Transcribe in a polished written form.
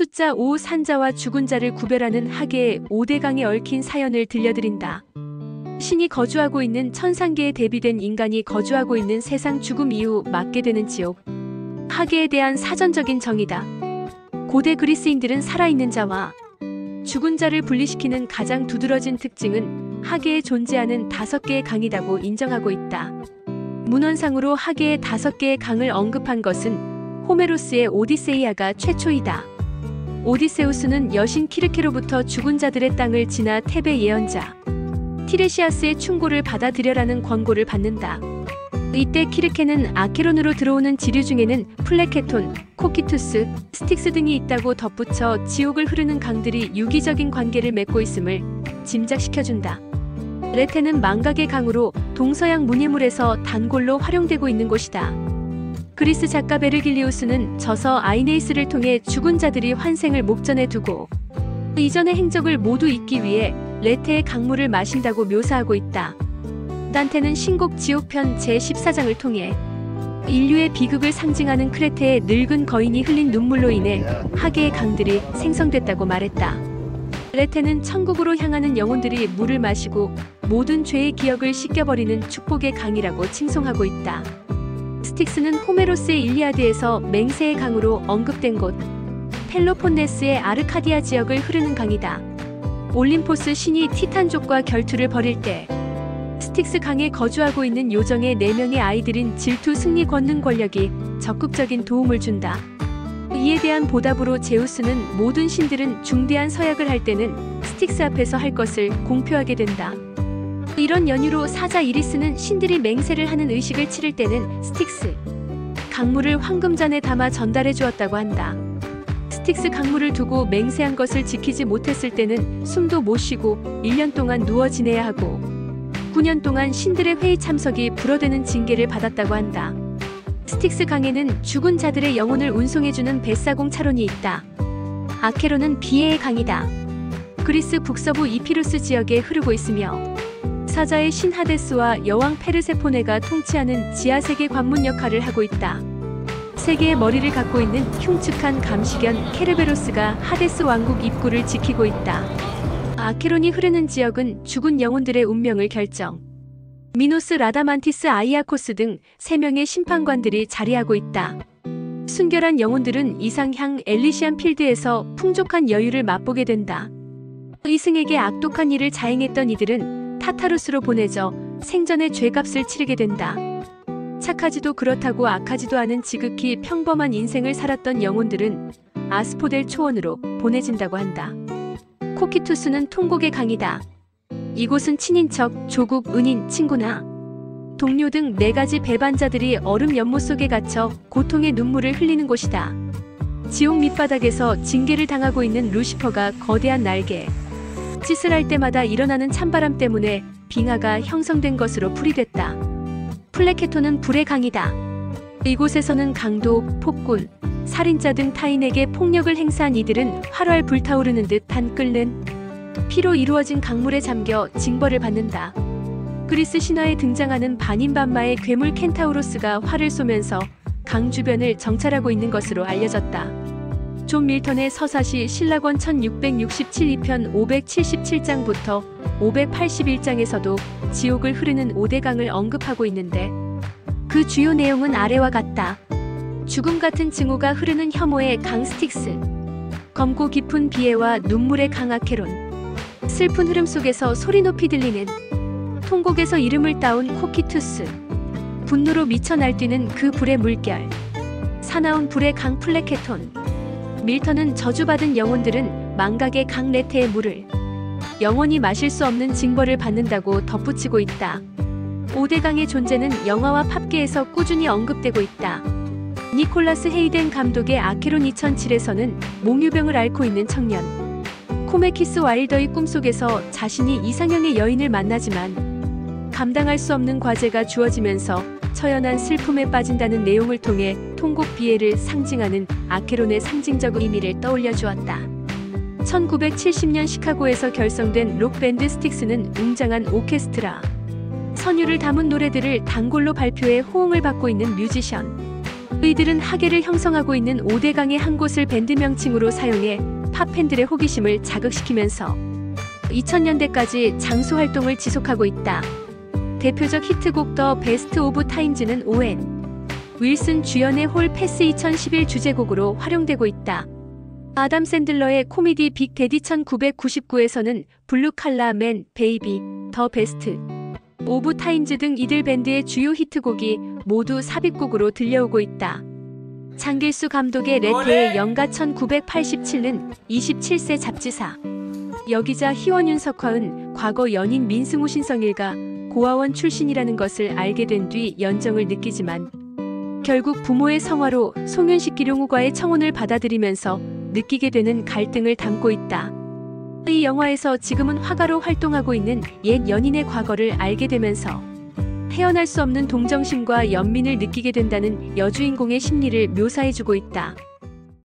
숫자 5 산자와 죽은 자를 구별하는 하계의 5대강에 얽힌 사연을 들려드린다. 신이 거주하고 있는 천상계에 대비된 인간이 거주하고 있는 세상 죽음 이후 맞게 되는 지옥. 하계에 대한 사전적인 정의다. 고대 그리스인들은 살아있는 자와 죽은 자를 분리시키는 가장 두드러진 특징은 하계에 존재하는 5개의 강이라고 인정하고 있다. 문헌상으로 하계의 5개의 강을 언급한 것은 호메로스의 오디세이아가 최초이다. 오디세우스는 여신 키르케로부터 죽은 자들의 땅을 지나 테베 예언자 티레시아스의 충고를 받아들여라는 권고를 받는다. 이때 키르케는 아케론으로 들어오는 지류 중에는 플레케톤, 코키투스, 스틱스 등이 있다고 덧붙여 지옥을 흐르는 강들이 유기적인 관계를 맺고 있음을 짐작시켜준다. 레테는 망각의 강으로 동서양 문예물에서 단골로 활용되고 있는 곳이다. 그리스 작가 베르길리우스는 저서 아이네이스를 통해 죽은 자들이 환생을 목전에 두고 이전의 행적을 모두 잊기 위해 레테의 강물을 마신다고 묘사하고 있다. 단테는 신곡 지옥편 제14장을 통해 인류의 비극을 상징하는 크레테의 늙은 거인이 흘린 눈물로 인해 하계의 강들이 생성됐다고 말했다. 레테는 천국으로 향하는 영혼들이 물을 마시고 모든 죄의 기억을 씻겨버리는 축복의 강이라고 칭송하고 있다. 스틱스는 호메로스의 일리아드에서 맹세의 강으로 언급된 곳 펠로폰네스의 아르카디아 지역을 흐르는 강이다. 올림포스 신이 티탄족과 결투를 벌일 때 스틱스 강에 거주하고 있는 요정의 4명의 아이들인 질투, 승리, 권능, 권력이 적극적인 도움을 준다. 이에 대한 보답으로 제우스는 모든 신들은 중대한 서약을 할 때는 스틱스 앞에서 할 것을 공표하게 된다. 이런 연유로 사자 이리스는 신들이 맹세를 하는 의식을 치를 때는 스틱스 강물을 황금잔에 담아 전달해 주었다고 한다. 스틱스 강물을 두고 맹세한 것을 지키지 못했을 때는 숨도 못 쉬고 1년 동안 누워 지내야 하고 9년 동안 신들의 회의 참석이 불어되는 징계를 받았다고 한다. 스틱스 강에는 죽은 자들의 영혼을 운송해주는 뱃사공 차론이 있다. 아케론은 비애의 강이다. 그리스 북서부 이피루스 지역에 흐르고 있으며 사자의 신 하데스와 여왕 페르세포네가 통치하는 지하세계 관문 역할을 하고 있다. 세계의 머리를 갖고 있는 흉측한 감시견 케르베로스가 하데스 왕국 입구를 지키고 있다. 아케론이 흐르는 지역은 죽은 영혼들의 운명을 결정. 미노스, 라다만티스, 아이아코스 등 3명의 심판관들이 자리하고 있다. 순결한 영혼들은 이상향 엘리시안 필드에서 풍족한 여유를 맛보게 된다. 이승에게 악독한 일을 자행했던 이들은 타타루스로 보내져 생전의 죄값을 치르게 된다. 착하지도 그렇다고 악하지도 않은 지극히 평범한 인생을 살았던 영혼들은 아스포델 초원으로 보내진다고 한다. 코키투스는 통곡의 강이다. 이곳은 친인척, 조국, 은인, 친구나 동료 등 4가지 배반자들이 얼음 연못 속에 갇혀 고통의 눈물을 흘리는 곳이다. 지옥 밑바닥에서 징계를 당하고 있는 루시퍼가 거대한 날개 짓을 할 때마다 일어나는 찬바람 때문에 빙하가 형성된 것으로 풀이됐다. 플레케톤은 불의 강이다. 이곳에서는 강도, 폭군, 살인자 등 타인에게 폭력을 행사한 이들은 활활 불타오르는 듯한 끓는 피로 이루어진 강물에 잠겨 징벌을 받는다. 그리스 신화에 등장하는 반인반마의 괴물 켄타우로스가 활을 쏘면서 강 주변을 정찰하고 있는 것으로 알려졌다. 존 밀턴의 서사시 신라권 1667편 577장부터 581장에서도 지옥을 흐르는 5대강을 언급하고 있는데 그 주요 내용은 아래와 같다. 죽음 같은 증오가 흐르는 혐오의 강 스틱스, 검고 깊은 비애와 눈물의 강 아케론, 슬픈 흐름 속에서 소리 높이 들리는 통곡에서 이름을 따온 코키투스, 분노로 미쳐 날뛰는 그 불의 물결, 사나운 불의 강 플레케톤. 밀턴은 저주받은 영혼들은 망각의 강 레테의 물을 영원히 마실 수 없는 징벌을 받는다고 덧붙이고 있다. 5대강의 존재는 영화와 팝계에서 꾸준히 언급되고 있다. 니콜라스 헤이덴 감독의 아케론 2007에서는 몽유병을 앓고 있는 청년 코메키스 와일더의 꿈속에서 자신이 이상형의 여인을 만나지만 감당할 수 없는 과제가 주어지면서 처연한 슬픔에 빠진다는 내용을 통해 통곡 비애를 상징하는 아케론의 상징적 의미를 떠올려 주었다. 1970년 시카고에서 결성된 록밴드 스틱스는 웅장한 오케스트라, 선율을 담은 노래들을 단골로 발표해 호응을 받고 있는 뮤지션, 이들은 하계를 형성하고 있는 5대강의 한 곳을 밴드 명칭으로 사용해 팝팬들의 호기심을 자극시키면서 2000년대까지 장수 활동을 지속하고 있다. 대표적 히트곡 더 베스트 오브 타임즈는 오웬 윌슨 주연의 홀 패스 2011 주제곡으로 활용되고 있다. 아담 샌들러의 코미디 빅 데디 1999에서는 블루 칼라 맨, 베이비, 더 베스트 오브 타임즈 등 이들 밴드의 주요 히트곡이 모두 삽입곡으로 들려오고 있다. 장길수 감독의 레트의 영가 1987는 27세 잡지사 여기자 희원 윤석화은 과거 연인 민승우 신성일과 고아원 출신이라는 것을 알게 된 뒤 연정을 느끼지만 결국 부모의 성화로 송윤식 기룡우과의 청혼을 받아들이면서 느끼게 되는 갈등을 담고 있다. 이 영화에서 지금은 화가로 활동하고 있는 옛 연인의 과거를 알게 되면서 헤어날 수 없는 동정심과 연민을 느끼게 된다는 여주인공의 심리를 묘사해주고 있다.